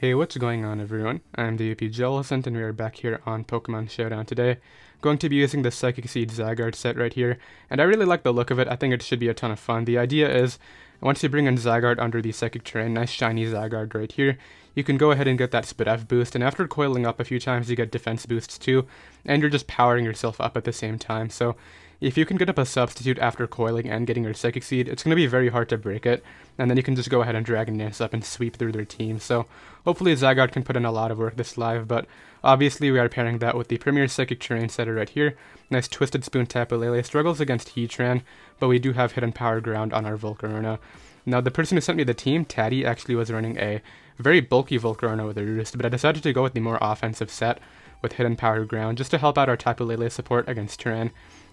Hey, what's going on everyone? I'm the OPJellicent and we are back here on Pokemon Showdown today. Going to be using the Psychic Seed Zygarde set right here, and I really like the look of it. I think it should be a ton of fun. The idea is, once you bring in Zygarde under the Psychic Terrain, nice shiny Zygarde right here, you can go ahead and get that Speed F boost, and after coiling up a few times you get defense boosts too, and you're just powering yourself up at the same time. So if you can get up a substitute after coiling and getting your Psychic Seed, it's going to be very hard to break it, and then you can just go ahead and Dragon Dance up and sweep through their team. So hopefully Zygarde can put in a lot of work this live, but obviously we are pairing that with the Premier Psychic Terrain setter right here. Nice Twisted Spoon Tapu Lele, struggles against Heatran, but we do have Hidden Power Ground on our Volcarona. Now the person who sent me the team, Taddy, actually was running a very bulky Volcarona with a Roost, but I decided to go with the more offensive set with Hidden Power Ground just to help out our Tapu Lele support against Terrain.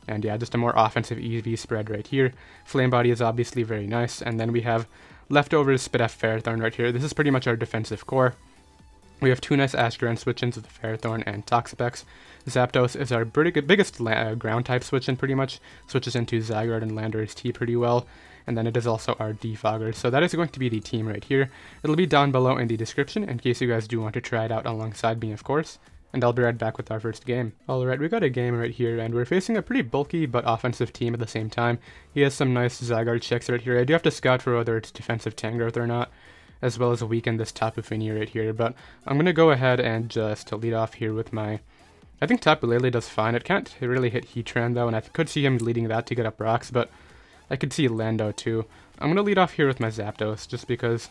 And yeah, just a more offensive EV spread right here. Flame Body is obviously very nice, and then we have leftovers Speed F Ferrothorn right here. This is pretty much our defensive core. We have two nice Ashgran switch-ins with Ferrothorn and Toxapex. Zapdos is our biggest ground type switch-in pretty much. Switches into Zygarde and Landorus T pretty well. And then it is also our Defogger. So that is going to be the team right here. It'll be down below in the description in case you guys do want to try it out alongside me, of course. And I'll be right back with our first game. Alright, we got a game right here, and we're facing a pretty bulky but offensive team at the same time. He has some nice Zygarde checks right here. I do have to scout for whether it's defensive Tangrowth or not, as well as weaken this Tapu Fini right here. But I'm going to go ahead and just lead off here with my... I think Tapu Lele does fine. It can't really hit Heatran though, and I could see him leading that to get up rocks, but I could see Lando too. I'm going to lead off here with my Zapdos, just because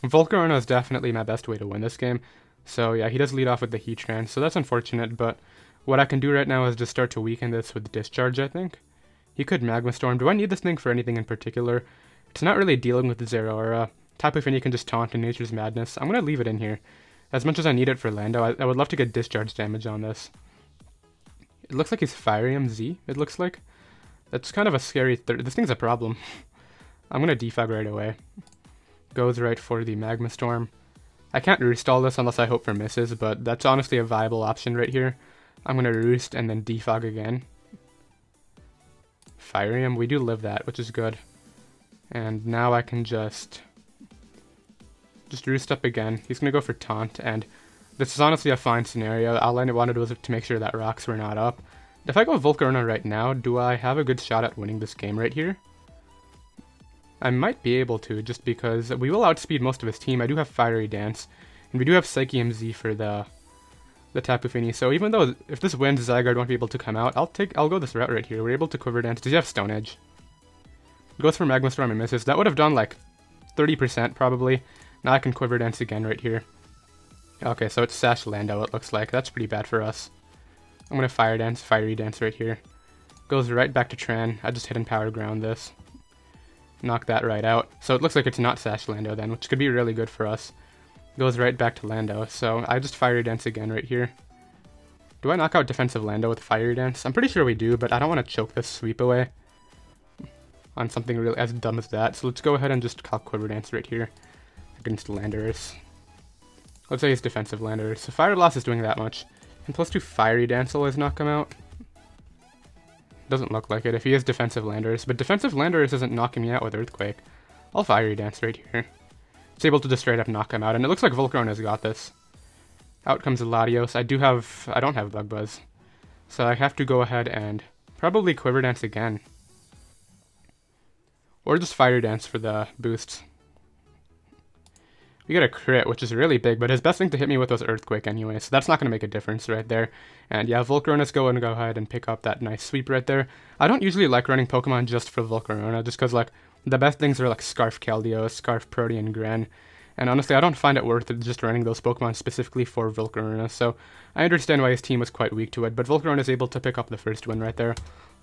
Volcarona is definitely my best way to win this game. So yeah, he does lead off with the Heatran, so that's unfortunate, but what I can do right now is just start to weaken this with Discharge, I think. He could Magma Storm. Do I need this thing for anything in particular? It's not really dealing with the Zeraora. Tapu Fini can just taunt in Nature's Madness. I'm going to leave it in here. As much as I need it for Lando, I would love to get Discharge damage on this. It looks like he's Firium Z, it looks like. That's kind of a scary... This thing's a problem. I'm going to defog right away. Goes right for the Magma Storm. I can't restall this unless I hope for misses, but that's honestly a viable option right here. I'm going to roost and then defog again. Firium, we do live that, which is good. And now I can just roost up again. He's going to go for Taunt, and this is honestly a fine scenario. All I wanted was to make sure that rocks were not up. If I go Volcarona right now, do I have a good shot at winning this game right here? I might be able to, just because we will outspeed most of his team. I do have Fiery Dance, and we do have Psychium Z for the Tapu Fini. So even though if this wins, Zygarde won't be able to come out, I'll go this route right here. We're able to Quiver Dance. Does he have Stone Edge? Goes for Magma Storm and misses. That would have done like 30% probably. Now I can Quiver Dance again right here. Okay, so it's Sash Lando, it looks like. That's pretty bad for us. I'm gonna Fiery Dance right here. Goes right back to Tran. I just Hidden Power Ground this. Knock that right out. So it looks like it's not Sash Lando then, which could be really good for us. Goes right back to Lando, so I just Fiery Dance again right here. Do I knock out defensive Lando with Fiery Dance? I'm pretty sure we do, but I don't want to choke this sweep away on something really as dumb as that. So let's go ahead and just call Quiver Dance right here against Landorus. Let's say it's defensive Landorus. So Fire Blast is doing that much. And plus 2 Fiery Dance always knock him out. Doesn't look like it if he is defensive Landorus, but defensive Landorus isn't knocking me out with Earthquake. I'll Fiery Dance right here. It's able to just straight up knock him out, and it looks like Volcarona's got this. Out comes Latios. I don't have Bug Buzz, so I have to go ahead and probably Quiver Dance again. Or just Fire Dance for the boosts. We get a crit, which is really big, but his best thing to hit me with was Earthquake anyway, so that's not going to make a difference right there. And yeah, Volcarona's go ahead and pick up that nice sweep right there. I don't usually like running Pokemon just for Volcarona, just because like the best things are like Scarf Keldeo, Scarf Protean Gren. And honestly, I don't find it worth it just running those Pokemon specifically for Volcarona, so I understand why his team was quite weak to it, but Volcarona is able to pick up the first win right there.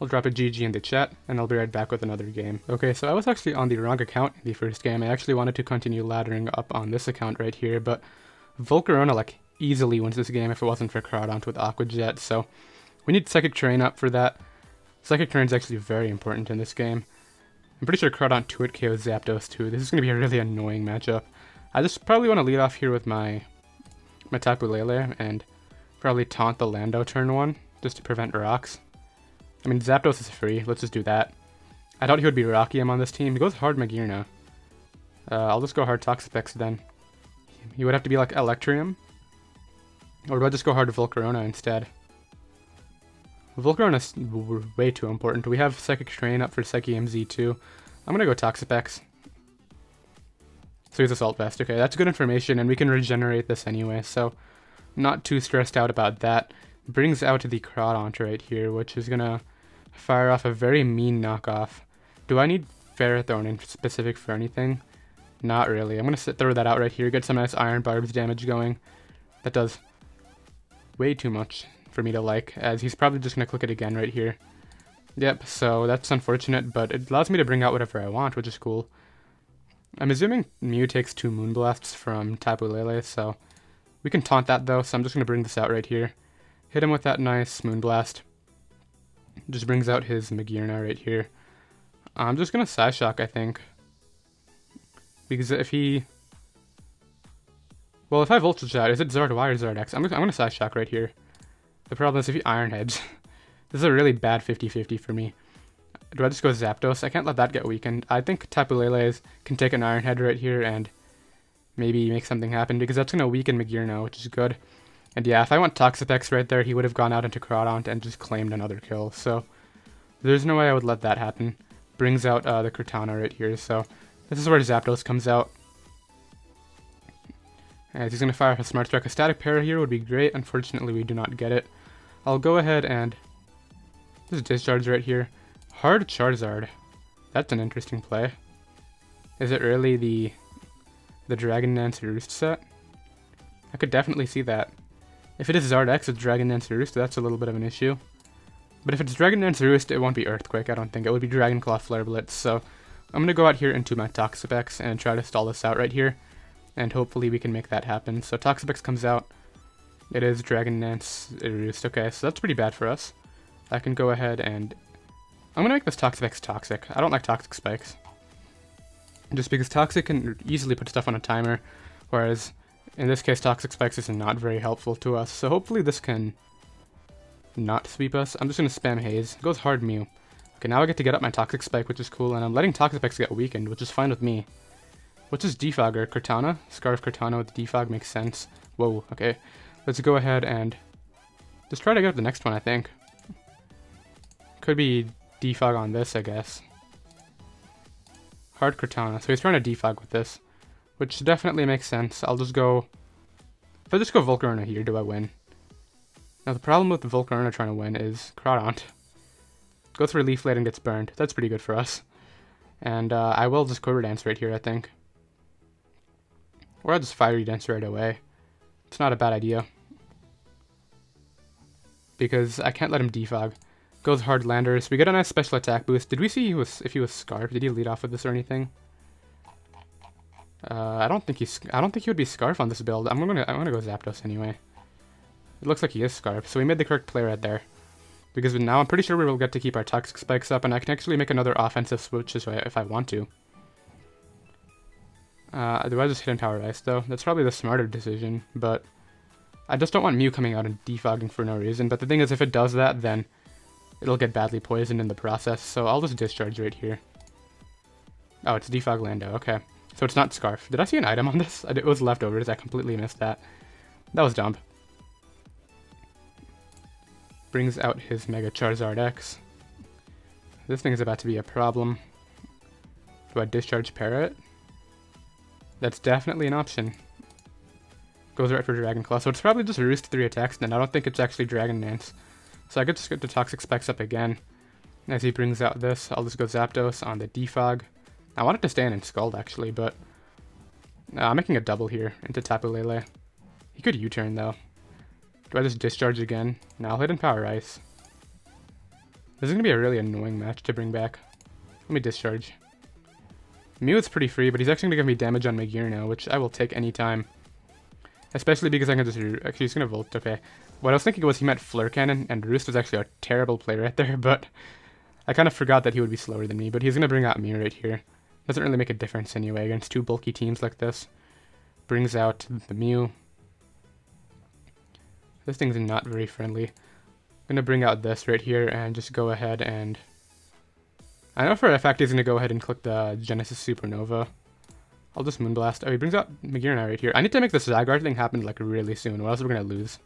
I'll drop a GG in the chat, and I'll be right back with another game. Okay, so I was actually on the wrong account in the first game. I actually wanted to continue laddering up on this account right here, but Volcarona like easily wins this game if it wasn't for Crawdaunt with Aqua Jet, so we need Psychic Terrain up for that. Psychic Terrain is actually very important in this game. I'm pretty sure Crawdaunt 2-hit KOs Zapdos too. This is going to be a really annoying matchup. I just probably want to lead off here with my Tapu Lele and probably taunt the Lando turn 1 just to prevent rocks. I mean, Zapdos is free. Let's just do that. I doubt he would be Rocky him on this team. He goes hard Magearna. I'll just go hard Toxapex then. He would have to be like Electrium. Or do I just go hard to Volcarona instead? Volcarona's way too important. We have Psychic Terrain up for Psychium Z too. I'm gonna go Toxapex. So he's Assault Vest. Okay, that's good information, and we can regenerate this anyway, so not too stressed out about that. Brings out the Taunt right here, which is gonna fire off a very mean knockoff. Do I need Ferrothorn in specific for anything? Not really. I'm gonna throw that out right here, get some nice Iron Barbs damage going. That does way too much for me to like, as he's probably just gonna click it again right here. Yep, so that's unfortunate, but it allows me to bring out whatever I want, which is cool. I'm assuming Mew takes 2 Moonblasts from Tapu Lele, so we can taunt that though, so I'm just going to bring this out right here. Hit him with that nice Moonblast. Just brings out his Magearna right here. I'm just going to Psyshock, I think. Because if he... Well, if I Voltage out, is it Zard Y or Zard X? I'm going to Psyshock right here. The problem is if he Iron Heads. This is a really bad 50-50 for me. Do I just go Zapdos? I can't let that get weakened. I think Tapu Lele can take an Iron Head right here and maybe make something happen, because that's going to weaken Magearna, which is good. And yeah, if I went Toxapex right there, he would have gone out into Taunt and just claimed another kill. So there's no way I would let that happen. Brings out the Cortana right here. So this is where Zapdos comes out. As he's going to fire off a Smart Strike. A Static Para here would be great. Unfortunately, we do not get it. I'll go ahead and just Discharge right here. Hard Charizard. That's an interesting play. Is it really the Dragon Dance Roost set? I could definitely see that. If it is Zard X with Dragon Dance Roost, that's a little bit of an issue. But if it's Dragon Dance Roost, it won't be Earthquake, I don't think. It would be Dragon Claw Flare Blitz. So I'm going to go out here into my Toxapex and try to stall this out right here. And hopefully we can make that happen. So Toxapex comes out. It is Dragon Dance Roost. Okay, so that's pretty bad for us. I can go ahead and... I'm going to make this Toxapex Toxic. I don't like Toxic Spikes. Just because Toxic can easily put stuff on a timer, whereas in this case Toxic Spikes is not very helpful to us. So hopefully this can not sweep us. I'm just going to spam Haze. It goes hard Mew. Okay, now I get to get up my Toxic Spike, which is cool, and I'm letting Toxapex get weakened, which is fine with me. Which is Defogger? Cortana? Scarf Cortana with Defog makes sense. Whoa, okay. Let's go ahead and just try to get up the next one, I think. Could be Defog on this, I guess. Hard Cortana. So he's trying to Defog with this, which definitely makes sense. I'll just go... If I just go Volcarona here, do I win? Now the problem with the Volcarona trying to win is Taunt. Goes for Leaf Blade and gets burned. That's pretty good for us. And I will just Quiver Dance right here, I think. Or I'll just Fiery Dance right away. It's not a bad idea. Because I can't let him Defog. Goes hard Landers. We get a nice special attack boost. Did we see if he was Scarf? Did he lead off with this or anything? I don't think he would be Scarf on this build. I'm gonna go Zapdos anyway. It looks like he is Scarf, so we made the correct play right there. Because now I'm pretty sure we will get to keep our Toxic Spikes up, and I can actually make another offensive switch if I want to. Do I just hit in Power Ice though? That's probably the smarter decision, but I just don't want Mew coming out and defogging for no reason. But the thing is, if it does that, then it'll get badly poisoned in the process, so I'll just Discharge right here. Oh, it's Defog Lando, okay. So it's not Scarf. Did I see an item on this? It was leftovers, I completely missed that. That was dumb. Brings out his Mega Charizard X. This thing is about to be a problem. Do I Discharge Parrot? That's definitely an option. Goes right for Dragon Claw, so it's probably just Roost 3 attacks, and I don't think it's actually Dragon Dance. So I could just get the Toxic Spikes up again. As he brings out this, I'll just go Zapdos on the Defog. I wanted to stay in Scald actually, but I'm making a double here into Tapu Lele. He could U-turn though. Do I just Discharge again? No, I'll hit in Power Ice. This is going to be a really annoying match to bring back. Let me Discharge. Mew is pretty free, but he's actually going to give me damage on Magearna, which I will take any time. Especially because I can just... Actually, he's going to Volt. Okay. What I was thinking was he meant Flare Cannon, and Roost was actually a terrible play right there, but I kind of forgot that he would be slower than me, but he's going to bring out Mew right here. Doesn't really make a difference anyway against two bulky teams like this. Brings out the Mew. This thing's not very friendly. I'm going to bring out this right here and just go ahead and... I know for a fact he's going to go ahead and click the Genesis Supernova. I'll just Moonblast. Oh, he brings out Magearna right here. I need to make this Zygarde thing happen like really soon, or else we're gonna lose.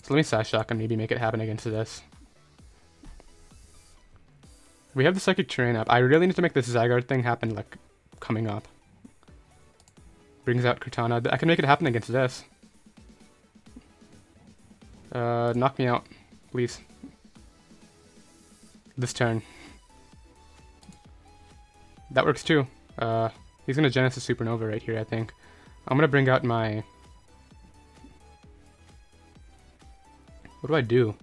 So let me Psyshock and maybe make it happen against this. We have the Psychic Terrain up. I really need to make this Zygarde thing happen like coming up. Brings out Cortana. I can make it happen against this. Knock me out, please. This turn. That works too. He's gonna Genesis Supernova right here, I think. I'm gonna bring out my... What do? Do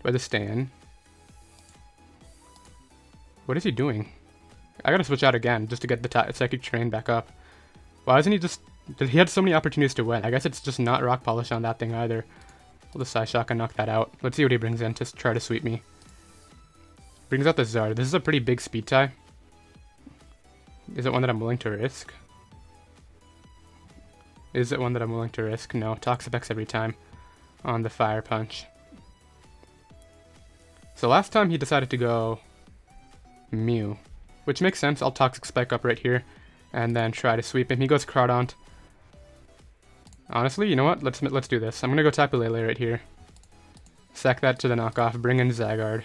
I just stay in? What is he doing? I gotta switch out again just to get the Psychic Terrain back up. Why doesn't he just... He had so many opportunities to win. I guess it's just not Rock Polish on that thing either. We'll just Psyshock and knock that out. Let's see what he brings in to try to sweep me. Brings out the Zygarde. This is a pretty big speed tie. Is it one that I'm willing to risk? Is it one that I'm willing to risk? No. Toxapex every time on the Fire Punch. So last time he decided to go Mew, which makes sense. I'll Toxic Spike up right here and then try to sweep him. He goes Crawdaunt. Honestly, you know what? Let's do this. I'm gonna go Tapu Lele right here. Sack that to the knockoff, bring in Zygarde,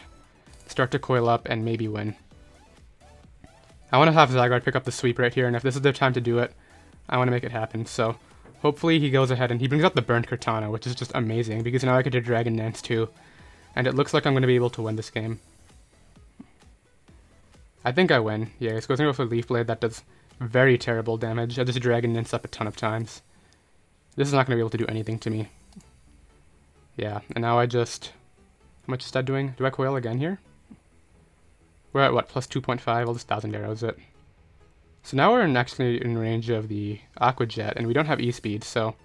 start to Coil up, and maybe win. I want to have Zygarde pick up the sweep right here, and if this is their time to do it, I want to make it happen. So hopefully he goes ahead and he brings out the Burnt Cortana, which is just amazing, because now I get to Dragon Dance too. And it looks like I'm going to be able to win this game. I think I win. Yeah, he's going to go for Leaf Blade. That does very terrible damage. I just Dragon Dance up a ton of times. This is not going to be able to do anything to me. Yeah, and now I just... How much is that doing? Do I Coil again here? We're at what, plus 2.5? I'll just 1000 arrows it. So now we're actually in range of the Aqua Jet, and we don't have E-Speed, so...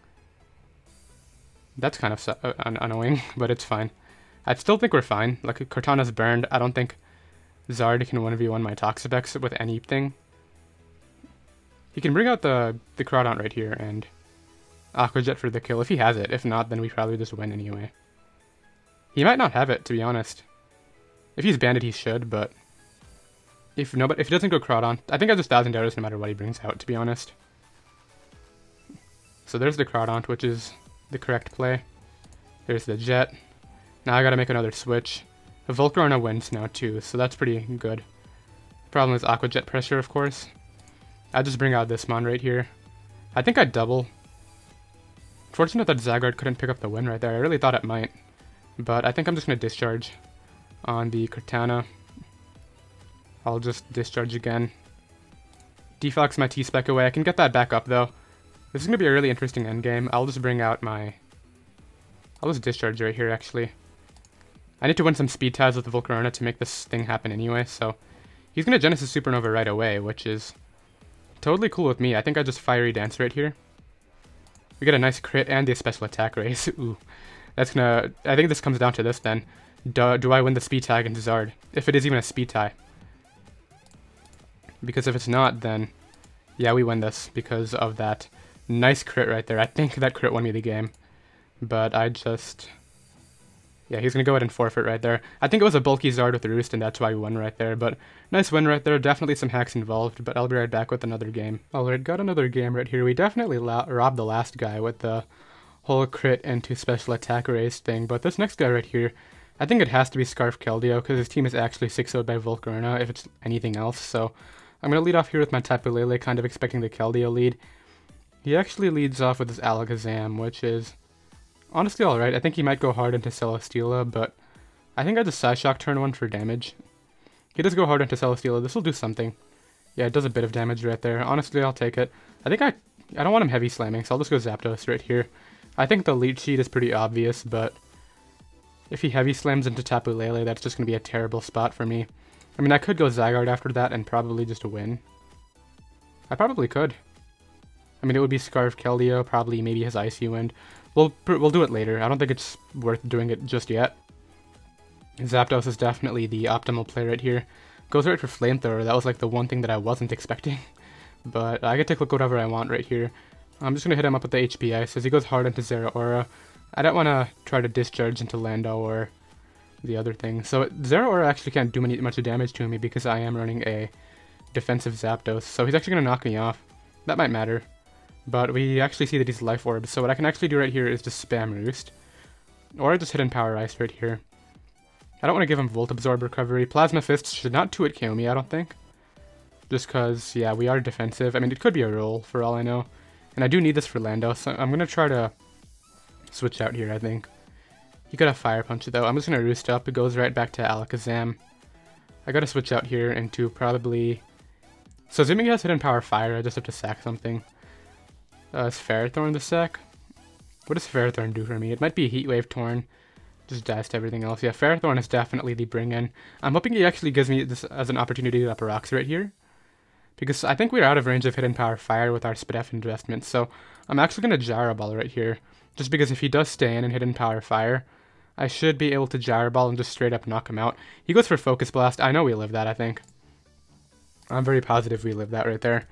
That's kind of annoying, but it's fine. I still think we're fine. Like, Cortana's burned. I don't think Zard can 1v1 my Toxapex with anything. He can bring out the Crawdaunt right here, and Aqua Jet for the kill, if he has it. If not, then we probably just win anyway. He might not have it, to be honest. If he's banded, he should, but... If he doesn't go Crawdaunt, I think I just 1000 arrows no matter what he brings out, to be honest. So there's the Crawdaunt, which is the correct play. There's the Jet. Now I gotta make another switch. The Volcarona wins now too, so that's pretty good. Problem is Aqua Jet pressure, of course. I just bring out this Mon right here. I think I'd double. Fortunate that Zygarde couldn't pick up the win right there. I really thought it might. But I think I'm just gonna discharge on the Cortana. I'll just discharge again. Defox my T-Spec away. I can get that back up though. This is going to be a really interesting endgame. I'll just bring out my... I'll just discharge right here actually. I need to win some speed ties with the Volcarona to make this thing happen anyway, so... He's going to Genesis Supernova right away, which is totally cool with me. I think I just Fiery Dance right here. We get a nice crit and the special attack raise. Ooh. That's gonna... I think this comes down to this then. Do I win the speed tie against Zard? If it is even a speed tie. Because if it's not, then yeah, we win this because of that nice crit right there. I think that crit won me the game, but I just... Yeah, he's going to go ahead and forfeit right there. I think it was a bulky Zard with the Roost, and that's why we won right there, but nice win right there. Definitely some hacks involved, but I'll be right back with another game. Alright, got another game right here. We definitely robbed the last guy with the whole crit into special attack raise thing, but this next guy right here, I think it has to be Scarf Keldeo, because his team is actually 6-0'd by Volcarona, if it's anything else, so... I'm going to lead off here with my Tapu Lele, kind of expecting the Keldeo lead. He actually leads off with this Alakazam, which is honestly alright. I think he might go hard into Celesteela, but I think I just Psyshock turn 1 for damage. He does go hard into Celesteela. This will do something. Yeah, it does a bit of damage right there. Honestly, I'll take it. I think I don't want him heavy slamming, so I'll just go Zapdos right here. I think the lead sheet is pretty obvious, but if he heavy slams into Tapu Lele, that's just going to be a terrible spot for me. I mean, I could go Zygarde after that and probably just win. I probably could. I mean, it would be Scarf Keldeo, probably maybe his Icy Wind. We'll do it later. I don't think it's worth doing it just yet. Zapdos is definitely the optimal play right here. Goes right for Flamethrower. That was like the one thing that I wasn't expecting. But I get to click whatever I want right here. I'm just going to hit him up with the HP Ice as he goes hard into Zeraora. I don't want to try to discharge into Lando or the other thing. So Zeraora actually can't do much damage to me because I am running a defensive Zapdos. So he's actually going to knock me off. That might matter. But we actually see that he's life orbs, so what I can actually do right here is just spam Roost. Or just Hidden Power Ice right here. I don't want to give him Volt Absorb recovery. Plasma Fist should not 2-hit KO me, I don't think. Just because, yeah, we are defensive. I mean, it could be a roll, for all I know. And I do need this for Lando, so I'm going to try to switch out here, I think. He could have Fire Punch, though. I'm just going to Roost up. It goes right back to Alakazam. I got to switch out here into probably... So assuming he has Hidden Power Fire, I just have to sack something. Is Ferrothorn the sack? What does Ferrothorn do for me? It might be Heat Wave Torn. Just dies to everything else. Yeah, Ferrothorn is definitely the bring-in. I'm hoping he actually gives me this as an opportunity to up rocks right here. Because I think we're out of range of Hidden Power Fire with our Spadef investment. So I'm actually going to Gyro Ball right here. Just because if he does stay in and Hidden Power Fire, I should be able to Gyro Ball and just straight up knock him out. He goes for Focus Blast. I know we live that, I think. I'm very positive we live that right there.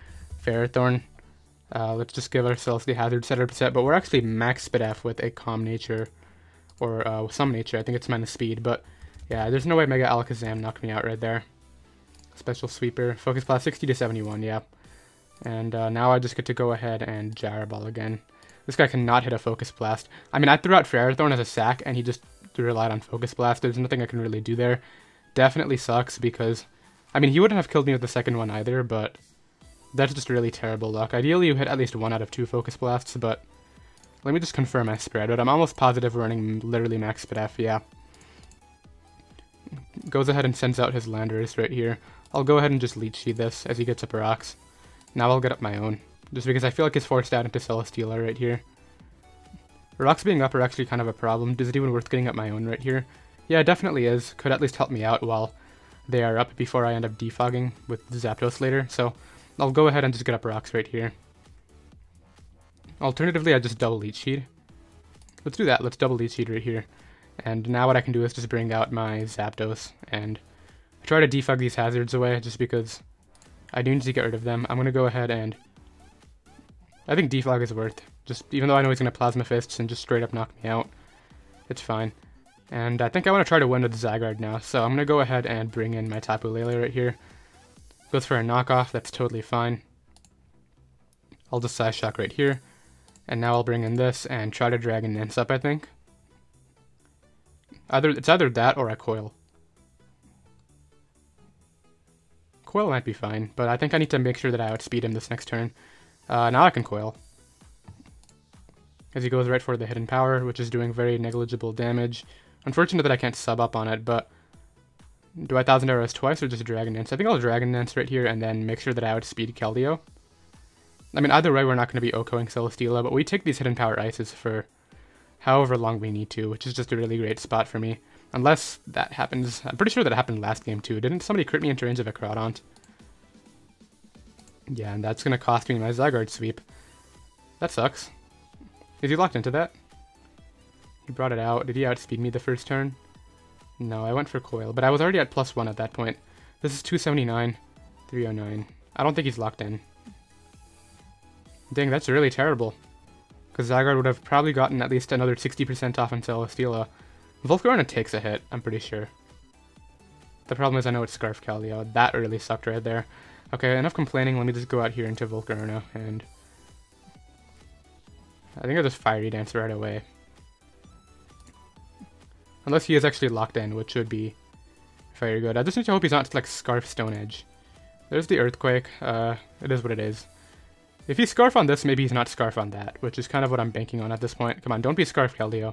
Ferrothorn. Let's just give ourselves the Hazard Setup set. But we're actually max Spadef with a Calm Nature. Or some nature, I think it's minus speed, but yeah, there's no way Mega Alakazam knocked me out right there. Special Sweeper, Focus Blast 60 to 71, yeah. And now I just get to go ahead and Gyro Ball again. This guy cannot hit a Focus Blast. I mean, I threw out Ferrothorn as a sack, and he just relied on Focus Blast. There's nothing I can really do there. Definitely sucks because, I mean, he wouldn't have killed me with the second one either, but that's just really terrible luck. Ideally, you hit at least 1 out of 2 Focus Blasts, but... Let me just confirm my spread, but I'm almost positive we're running literally max Spadef, yeah. Goes ahead and sends out his Landorus right here. I'll go ahead and just Leech Seed this as he gets up rocks. Now I'll get up my own, just because I feel like he's forced out into Celesteela right here. Rocks being up are actually kind of a problem. Is it even worth getting up my own right here? Yeah, it definitely is. Could at least help me out while they are up before I end up defogging with Zapdos later. So I'll go ahead and just get up rocks right here. Alternatively, I just double Leech Seed. Let's do that. Let's double Leech Seed right here. And now what I can do is just bring out my Zapdos and try to defog these hazards away just because I do need to get rid of them. I'm going to go ahead and... I think defog is worth. Just even though I know he's going to Plasma Fists and just straight up knock me out. It's fine. And I think I want to try to win with Zygarde now. So I'm going to go ahead and bring in my Tapu Lele right here. Goes for a knockoff. That's totally fine. I'll just Psyshock right here. And now I'll bring in this and try to Dragon Dance up, I think. It's either that or a Coil. Coil might be fine, but I think I need to make sure that I outspeed him this next turn. Now I can Coil. As he goes right for the Hidden Power, which is doing very negligible damage. Unfortunate that I can't sub up on it, but... Do I 1000 Arrows twice or just Dragon Dance? I think I'll Dragon Dance right here and then make sure that I outspeed Keldeo. I mean, either way, we're not going to be OHKOing Celesteela, but we take these Hidden Power Ices for however long we need to, which is just a really great spot for me. Unless that happens. I'm pretty sure that happened last game, too. Didn't somebody crit me into range of a Crawdaunt? Yeah, and that's going to cost me my Zygarde sweep. That sucks. Is he locked into that? He brought it out. Did he outspeed me the first turn? No, I went for Coil, but I was already at +1 at that point. This is 279, 309. I don't think he's locked in. Dang, that's really terrible. Because Zygarde would have probably gotten at least another 60% off on Celesteela. Volcarona takes a hit, I'm pretty sure. The problem is I know it's Scarf Keldeo. That really sucked right there. Okay, enough complaining. Let me just go out here into Volcarona, and... I think I'll just Fiery Dance right away. Unless he is actually locked in, which would be very good. I just need to hope he's not like Scarf Stone Edge. There's the Earthquake. It is what it is. If he's Scarf on this, maybe he's not Scarf on that, which is kind of what I'm banking on at this point. Come on, don't be Scarf Keldeo.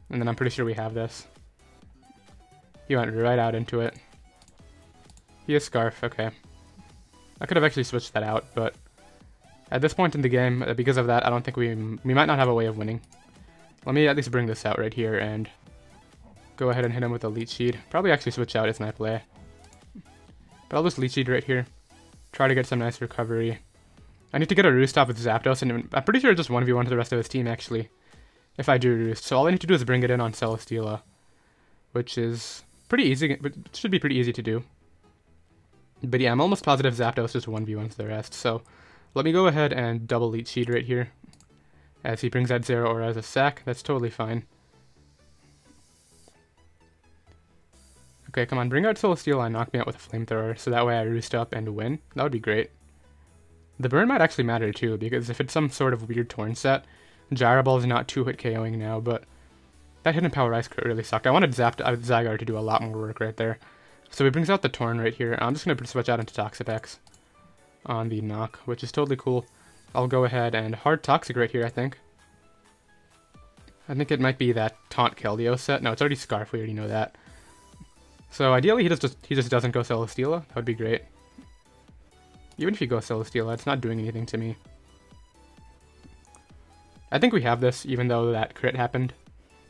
And then I'm pretty sure we have this. He went right out into it. He is Scarf, okay. I could have actually switched that out, but at this point in the game, because of that, I don't think we might not have a way of winning. Let me at least bring this out right here and go ahead and hit him with a Leech Seed. Probably actually switch out his play. But I'll just Leech Seed right here. Try to get some nice recovery. I need to get a Roost off with Zapdos, and I'm pretty sure it just 1v1 to the rest of his team, actually. If I do Roost. So all I need to do is bring it in on Celesteela. Which is pretty easy, but it should be pretty easy to do. But yeah, I'm almost positive Zapdos just 1v1 to the rest, so... Let me go ahead and double Leech Seed right here. As he brings out Zero Aura as a sack, that's totally fine. Okay, come on, bring out Celesteela and knock me out with a Flamethrower, so that way I Roost up and win. That would be great. The burn might actually matter too, because if it's some sort of weird Torn set, Gyro Ball is not 2-hit KOing now, but that Hidden Power Ice crit really sucked. I wanted Zygarde to do a lot more work right there. So he brings out the Torn right here. I'm just going to switch out into Toxapex on the knock, which is totally cool. I'll go ahead and hard Toxic right here, I think. I think it might be that Taunt Keldeo set. No, it's already Scarf, we already know that. So ideally he just doesn't go Celesteela. That would be great. Even if he goes Celesteela, it's not doing anything to me. I think we have this, even though that crit happened.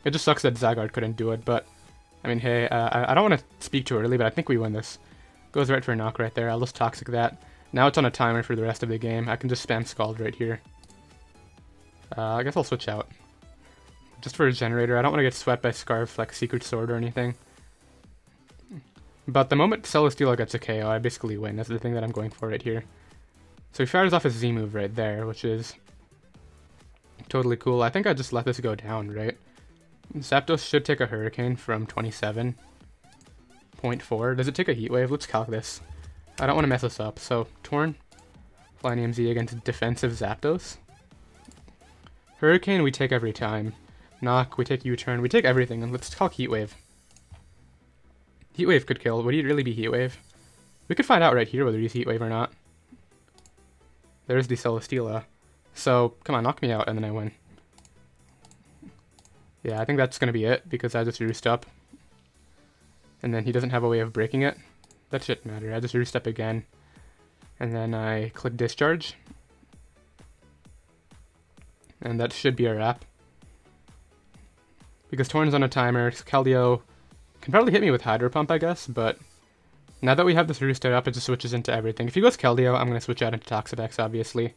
It just sucks that Zygarde couldn't do it, but I mean, hey, I don't want to speak too early, but I think we win this. Goes right for a knock right there. I'll just Toxic that. Now it's on a timer for the rest of the game. I can just spam Scald right here. I guess I'll switch out. Just for a generator. I don't want to get swept by Scarf like Secret Sword or anything. But the moment Celesteela gets a KO, I basically win. That's the thing that I'm going for right here. So he fires off his Z move right there, which is totally cool. I think I just let this go down, right? Zapdos should take a Hurricane from 27.4. Does it take a Heat Wave? Let's calc this. I don't want to mess this up. So, Torn, Flyinium Z against defensive Zapdos. Hurricane we take every time. Knock, we take U-turn, we take everything, and let's calc Heat Wave. Heat Wave could kill. Would he really be Heat Wave? We could find out right here whether he's Heat Wave or not. There's the Celesteela. So, come on, knock me out, and then I win. Yeah, I think that's going to be it, because I just roost up. And then he doesn't have a way of breaking it. That shouldn't matter. I just roost up again. And then I click Discharge. And that should be a wrap. Because Torn's on a timer, Keldeo can probably hit me with Hydro Pump, I guess, but now that we have this roosted up, it just switches into everything. If he goes Keldeo, I'm going to switch out into Toxapex, obviously.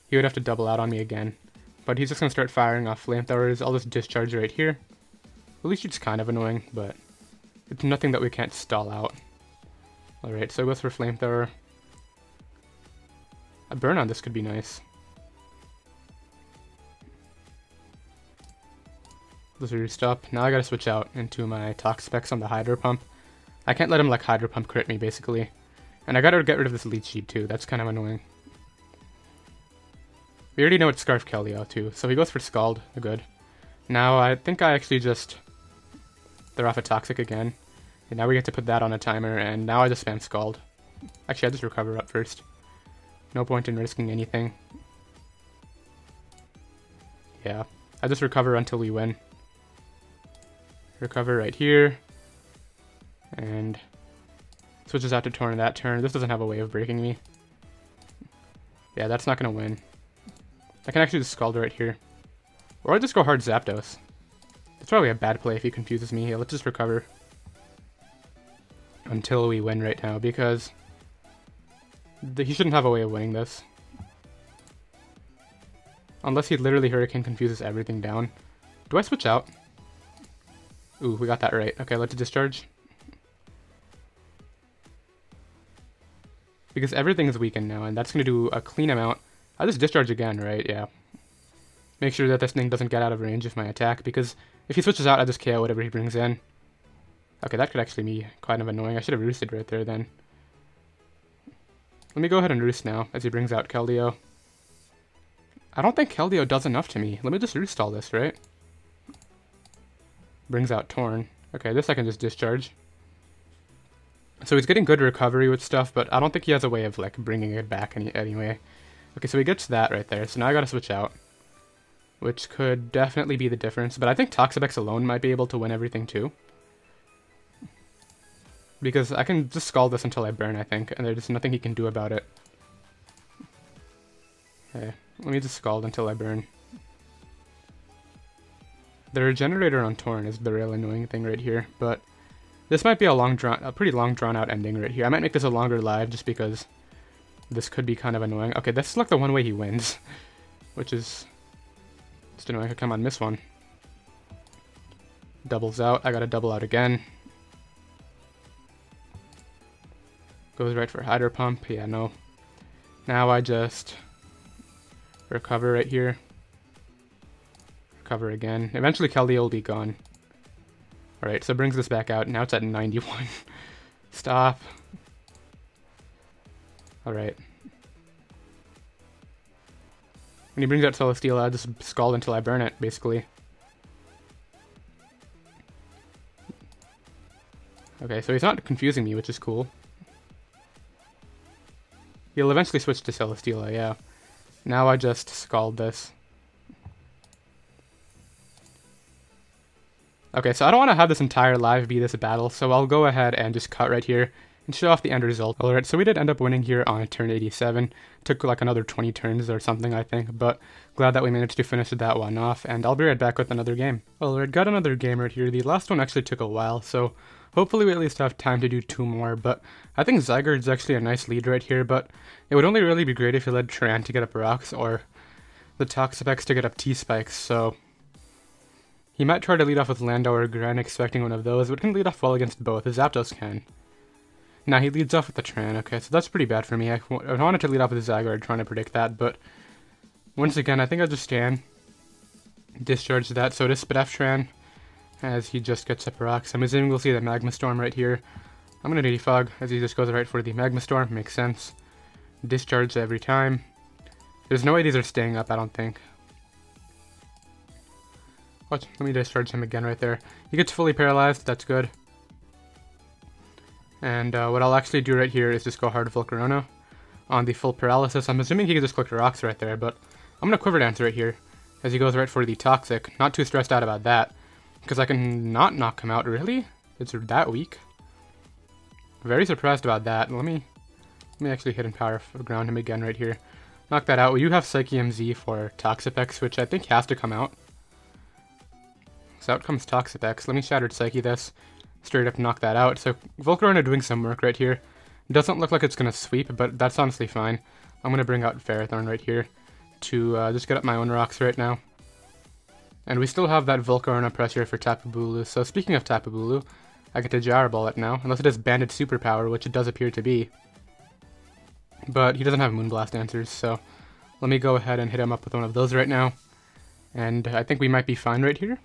He would have to double out on me again. But he's just going to start firing off Flamethrowers. I'll just Discharge right here. At least it's kind of annoying, but it's nothing that we can't stall out. Alright, so he goes for Flamethrower. A burn on this could be nice. Let's roost up. Now I gotta switch out into my Toxapex on the Hydro Pump. I can't let him like Hydro Pump crit me, basically. And I gotta get rid of this Leech Seed too, that's kind of annoying. We already know it's Scarf Keldeo too, so he goes for Scald, good. Now I think I actually just throw off a Toxic again. And now we get to put that on a timer, and now I just spam Scald. Actually, I just recover up first. No point in risking anything. Yeah, I just recover until we win. Recover right here. And switches out to Torn that turn. This doesn't have a way of breaking me. Yeah, that's not going to win. I can actually just Scald right here. Or I just go hard Zapdos. It's probably a bad play if he confuses me. Yeah, let's just recover until we win right now, because he shouldn't have a way of winning this. Unless he literally Hurricane confuses everything down. Do I switch out? Ooh, we got that right. Okay, let's Discharge. Because everything is weakened now, and that's going to do a clean amount. I just Discharge again, right? Yeah. Make sure that this thing doesn't get out of range of my attack, because if he switches out, I just KO whatever he brings in. Okay, that could actually be kind of annoying. I should have roosted right there then. Let me go ahead and roost now, as he brings out Keldeo. I don't think Keldeo does enough to me. Let me just roost all this, right? Brings out Torn. Okay, this I can just Discharge. So he's getting good recovery with stuff, but I don't think he has a way of like bringing it back anyway. Okay, so he gets that right there. So now I gotta switch out, which could definitely be the difference. But I think Toxapex alone might be able to win everything too. Because I can just Scald this until I burn, I think, and there's nothing he can do about it. Okay, let me just Scald until I burn. The Regenerator on Torn is the real annoying thing right here, but this might be a pretty long drawn out ending right here. I might make this a longer live just because this could be kind of annoying. Okay, this is like the one way he wins, which is just annoying. Come on, miss one. Doubles out. I gotta double out again. Goes right for Hydro Pump. Yeah, no. Now I just recover right here. Recover again. Eventually Keldeo will be gone. Alright, so it brings this back out. Now it's at 91. Stop. Alright. When he brings out Celesteela, I'll just Scald until I burn it, basically. Okay, so he's not confusing me, which is cool. He'll eventually switch to Celesteela, yeah. Now I just Scald this. Okay, so I don't want to have this entire live be this battle, so I'll go ahead and just cut right here and show off the end result. Alright, so we did end up winning here on turn 87. Took like another 20 turns or something, I think, but glad that we managed to finish that one off, and I'll be right back with another game. Alright, got another game right here. The last one actually took a while, so hopefully we at least have time to do 2 more, but I think Zygarde's actually a nice lead right here, but it would only really be great if you led Terrain to get up rocks, or the Toxapex to get up T-Spikes, so he might try to lead off with Lando or Gran, expecting one of those, but can lead off well against both, as Zapdos can. Now he leads off with the Terrain, okay, so that's pretty bad for me. I wanted to lead off with the Zygarde, trying to predict that, but once again, I think I'll just stand, discharge that, so to Spit Terrain, as he just gets up rocks. I'm assuming we'll see the Magma Storm right here. I'm going to Defog, as he just goes right for the Magma Storm, makes sense. Discharge every time. There's no way these are staying up, I don't think. Watch, let me discharge him again right there. He gets fully paralyzed, that's good. And what I'll actually do right here is just go hard Volcarona on the full paralysis. I'm assuming he can just click the rocks right there, but I'm going to Quiver Dance right here, as he goes right for the Toxic. Not too stressed out about that, because I can not knock him out, really? It's that weak? Very surprised about that. Let me actually hit and power ground him again right here. Knock that out. We do have Psychium Z for Toxapex, which I think has to come out. So out comes Toxapex. Let me Shattered Psyche this. Straight up knock that out. So Volcarona doing some work right here. Doesn't look like it's going to sweep, but that's honestly fine. I'm going to bring out Ferrothorn right here to just get up my own rocks right now. And we still have that Volcarona pressure for Tapu Bulu. So speaking of Tapu Bulu, I get to Gyro Ball it now, unless it has Banded Superpower, which it does appear to be. But he doesn't have Moonblast answers, so let me go ahead and hit him up with one of those right now. And I think we might be fine right here.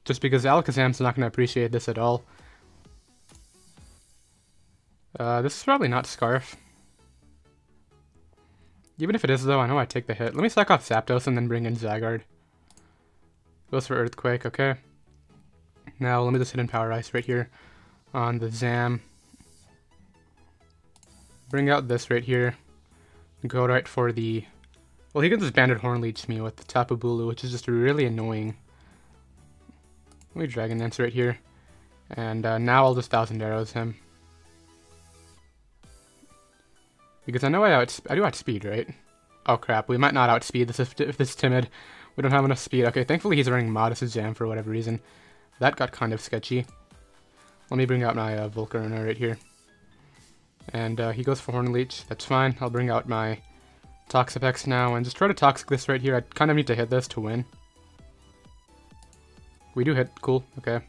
Just because Alakazam's not going to appreciate this at all. This is probably not Scarf. Even if it is, though, I know I take the hit. Let me sack off Zapdos and then bring in Zygarde. Goes for Earthquake, okay. Now, let me just hit in Power Ice right here on the Zam. Bring out this right here. Go right for the... Well, he can just Banded Horn Leech me with the Tapu Bulu, which is just really annoying. Let me Dragon Dance right here. And now I'll just Thousand Arrows him. Because I know I do outspeed, right? Oh crap, we might not outspeed this if this is Timid. We don't have enough speed. Okay, thankfully he's running Modest Jam for whatever reason. That got kind of sketchy. Let me bring out my Volcarona right here. And he goes for Horn Leech. That's fine. I'll bring out my Toxapex now and just try to Toxic this right here. I kind of need to hit this to win. We do hit. Cool. Okay.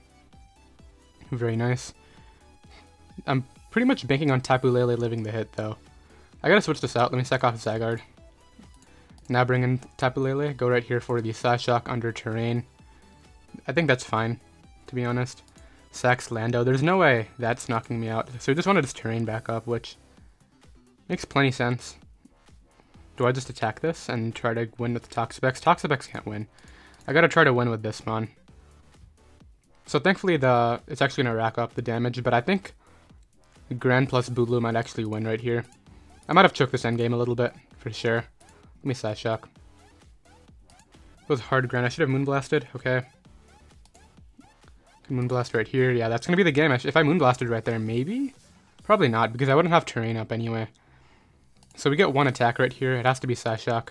Very nice. I'm pretty much banking on Tapu Lele living the hit, though. I gotta switch this out. Let me sack off Zygarde. Now bring in Tapu Lele. Go right here for the Psyshock under Terrain. I think that's fine, to be honest. Sacks Lando. There's no way that's knocking me out. So we just wanted his Terrain back up, which makes plenty sense. Do I just attack this and try to win with the Toxapex? Toxapex can't win. I gotta try to win with this Mon. So thankfully it's actually gonna rack up the damage, but I think Gran plus Bulu might actually win right here. I might have choked this endgame a little bit, for sure. Let me Psyshock. It was hard Gran. I should have Moonblasted. Okay. Moonblast right here. Yeah, that's going to be the game. If I Moonblasted right there, maybe? Probably not, because I wouldn't have Terrain up anyway. So we get one attack right here. It has to be Psyshock.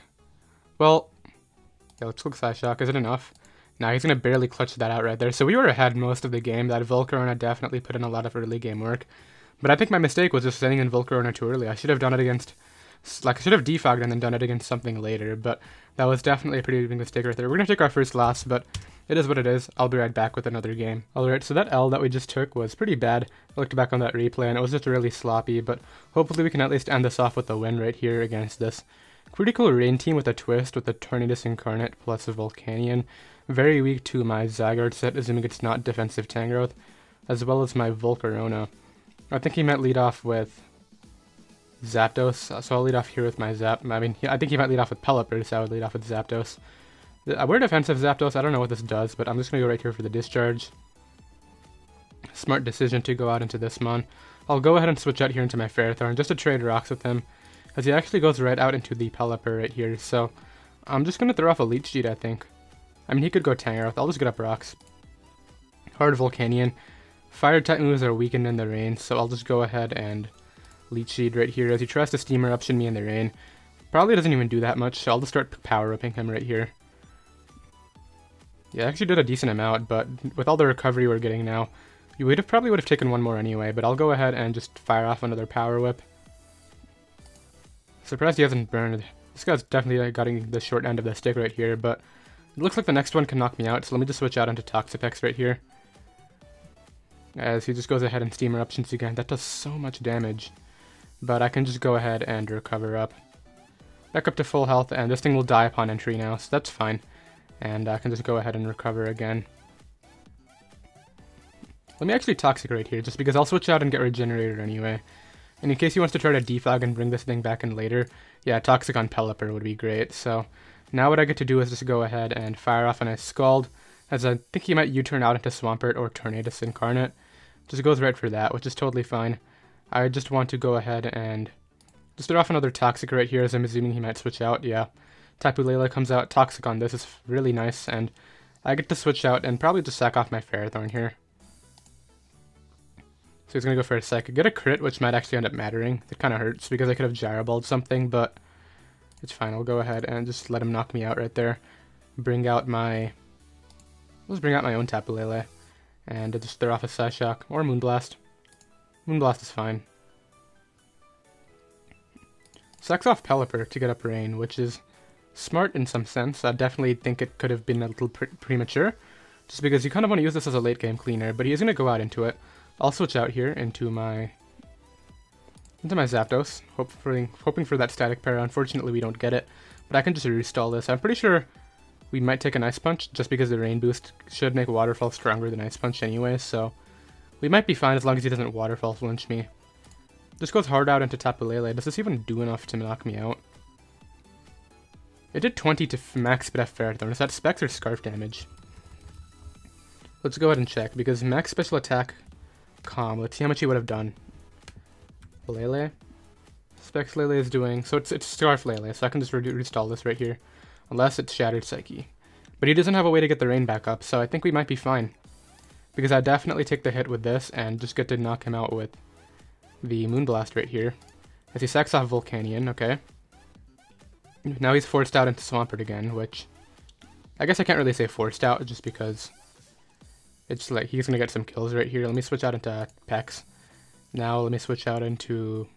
Well, yeah, let's click Psyshock. Is it enough? Nah, he's going to barely clutch that out right there. So we were ahead most of the game. That Volcarona definitely put in a lot of early game work. But I think my mistake was just sending in Volcarona too early. I should have done it against... Like, I should have defogged and then done it against something later, but that was definitely a pretty big mistake right there. We're going to take our first loss, but it is what it is. I'll be right back with another game. Alright, so that L that we just took was pretty bad. I looked back on that replay, and it was just really sloppy, but hopefully we can at least end this off with a win right here against this critical rain team with a twist with a Tornadus Incarnate plus a Volcanion. Very weak to my Zygarde set, assuming it's not defensive Tangrowth, as well as my Volcarona. I think he might lead off with... Zapdos, so I'll lead off here with my Zap. I mean, I think he might lead off with Pelipper, so I would lead off with Zapdos. We're defensive Zapdos, I don't know what this does, but I'm just going to go right here for the Discharge. Smart decision to go out into this Mon. I'll go ahead and switch out here into my Ferrothorn just to trade rocks with him, as he actually goes right out into the Pelipper right here, so I'm just going to throw off a Leech Seed, I think. I mean, he could go Tangrowth, I'll just get up rocks. Hard Volcanion. Fire type moves are weakened in the rain, so I'll just go ahead and Leech Seed right here as he tries to Steam Eruption me in the rain. Probably doesn't even do that much, so I'll just start Power Whipping him right here. Yeah, I actually did a decent amount, but with all the recovery we're getting now, you probably would have taken one more anyway, but I'll go ahead and just fire off another Power Whip. Surprised he hasn't burned. This guy's definitely getting the short end of the stick right here, but it looks like the next one can knock me out, so let me just switch out into Toxapex right here. As he just goes ahead and Steam Eruptions again. That does so much damage. But I can just go ahead and recover up. Back up to full health, and this thing will die upon entry now, so that's fine. And I can just go ahead and recover again. Let me actually Toxic right here, just because I'll switch out and get Regenerated anyway. And in case he wants to try to defog and bring this thing back in later, yeah, Toxic on Pelipper would be great. So now what I get to do is just go ahead and fire off a nice Scald, as I think he might U-turn out into Swampert or Tornadus Incarnate. Just goes right for that, which is totally fine. I just want to go ahead and just throw off another Toxic right here, as I'm assuming he might switch out. Yeah, Tapu Lele comes out. Toxic on this is really nice, and I get to switch out and probably just sack off my Ferrothorn here. So he's going to go for a Psychic. Get a crit, which might actually end up mattering. It kind of hurts because I could have Gyroballed something, but it's fine. I'll go ahead and just let him knock me out right there. Bring out my... Let's bring out my own Tapu Lele. And just throw off a Psyshock or Moonblast. Moonblast is fine. Sacks off Pelipper to get up Rain, which is smart in some sense. I definitely think it could have been a little premature, just because you kind of want to use this as a late game cleaner, but he's going to go out into it. I'll switch out here into my Zapdos, hoping for that Static Para. Unfortunately, we don't get it, but I can just restall this. I'm pretty sure we might take an Ice Punch, just because the Rain Boost should make Waterfall stronger than Ice Punch anyway, so we might be fine as long as he doesn't Waterfall flinch me. Just goes hard out into Tapu Lele. Does this even do enough to knock me out? It did 20 to max speed F Ferrothorn. Is that Specs or Scarf damage? Let's go ahead and check, because max special attack Calm. Let's see how much he would have done. Lele. Specs Lele is doing... So it's Scarf Lele, so I can just restall this right here. Unless it's Shattered Psyche. But he doesn't have a way to get the rain back up, so I think we might be fine. Because I definitely take the hit with this and just get to knock him out with the Moonblast right here. As he sacks off Volcanion, okay. Now he's forced out into Swampert again, which... I guess I can't really say forced out, just because... It's like, he's gonna get some kills right here. Let me switch out into Pex. Now let me switch out into...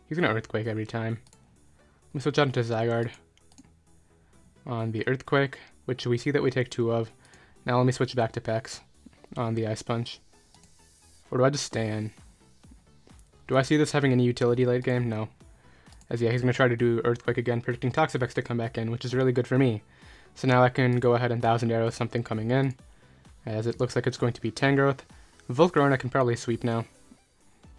He's gonna Earthquake every time. Let me switch out into Zygarde. On the Earthquake, which we see that we take 2 of. Now let me switch back to Pex on the Ice Punch. Or do I just stay in? Do I see this having any utility late game? No. As yeah, he's going to try to do Earthquake again, predicting Toxapex to come back in, which is really good for me. So now I can go ahead and 1000 Arrows something coming in, as it looks like it's going to be Tangrowth. Volcarona can probably sweep now.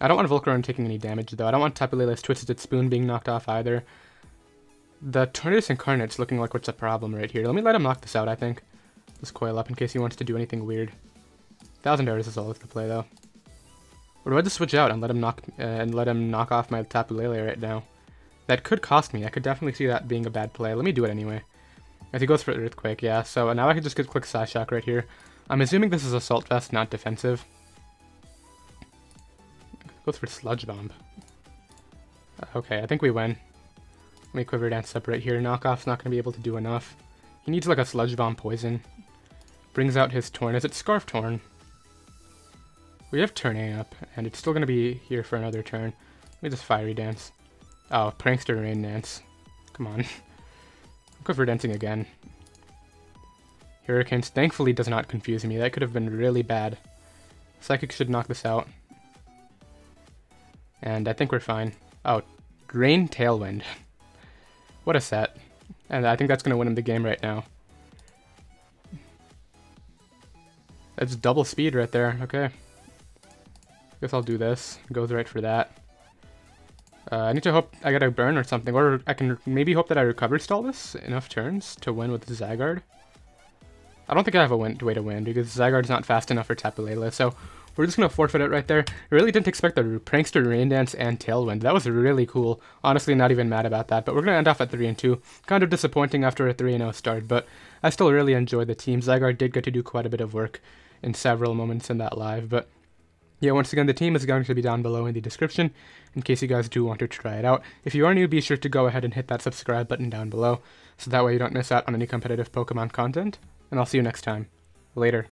I don't want Volcarona taking any damage though. I don't want Tapu Lele's Twisted Spoon being knocked off either. The Tornadus Incarnate's looking like what's a problem right here. Let me let him knock this out, I think. Just Coil up in case he wants to do anything weird. 1000 Arrows is all over the play though. Or do I just switch out and let him knock off my Tapu Lele right now? That could cost me. I could definitely see that being a bad play. Let me do it anyway. As he goes for Earthquake, yeah. So now I can just get quick Psyshock right here. I'm assuming this is Assault Vest, not defensive. Goes for Sludge Bomb. Okay, I think we win. Let me Quiver Dance up right here. Knockoff's not going to be able to do enough. He needs like a Sludge Bomb poison. Brings out his Torn. Is it Scarf Torn? We have Turn A up, and it's still going to be here for another turn. Let me just Fiery Dance. Oh, Prankster Rain Dance. Come on. Quiver Dancing again. Hurricanes thankfully does not confuse me. That could have been really bad. Psychic should knock this out. And I think we're fine. Oh, Rain Tailwind. What a set. And I think that's going to win him the game right now. That's double speed right there. Okay. Guess I'll do this. Goes right for that. I need to hope I get a burn or something, or I can maybe hope that I recover stall this enough turns to win with Zygarde. I don't think I have a way to win because Zygarde's not fast enough for Tapu Lele, so we're just going to forfeit it right there. I really didn't expect the Prankster Rain Dance and Tailwind. That was really cool. Honestly, not even mad about that, but we're going to end off at 3-2. Kind of disappointing after a 3-0 start, but I still really enjoyed the team. Zygarde did get to do quite a bit of work in several moments in that live, but yeah, once again, the team is going to be down below in the description in case you guys do want to try it out. If you are new, be sure to go ahead and hit that subscribe button down below, so that way you don't miss out on any competitive Pokemon content, and I'll see you next time. Later.